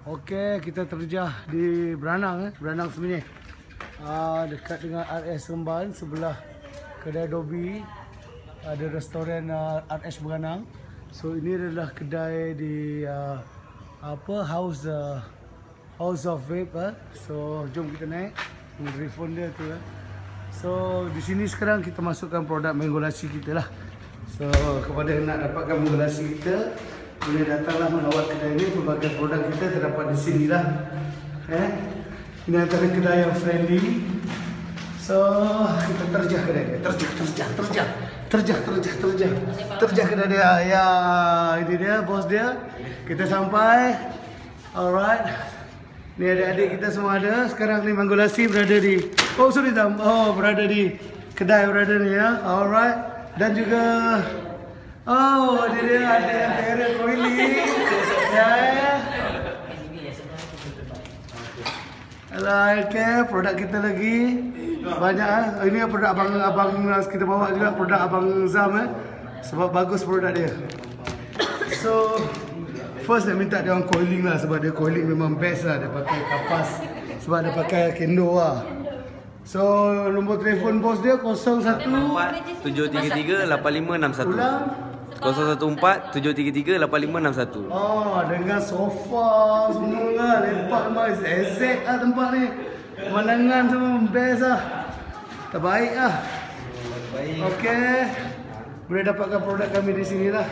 Okey, kita terjah di Beranang, Beranang Semenyih. Dekat dengan RS Remban, sebelah kedai Dobi ada restoran RS Beranang. So ini adalah kedai di House of Vape. So jom kita naik telefon dia tu. So di sini sekarang kita masukkan produk mango lassi kita lah. So kepada yang nak dapatkan mango lassi kita, boleh datanglah melawat kedai ini. Pelbagai produk kita terdapat di sini lah. Ini antara kedai yang friendly. So kita terjah kedai dia. Terjah kedai dia. Ya, ini dia bos dia. Kita sampai. Alright. Ni adik-adik kita semua ada. Sekarang ni mango lassi berada di berada di kedai berada ni ya. Alright. Dan juga dia ada yang terek coiling. Ya. Okay, produk kita lagi banyak. Ini produk abang kita bawa juga, produk abang Zam sebab bagus produk dia. So first nak minta dia orang coiling lah, sebab dia coiling memang best lah. Dia pakai kapas sebab dia pakai kendo lah. So nombor telefon bos dia 01 733 8561. Ulang 014 733 8561. Dengan sofa semua lah. Lepak memang exact lah tempat ni. Pemandangan semua best lah. Terbaik lah. Okay, boleh dapatkan produk kami di sini lah.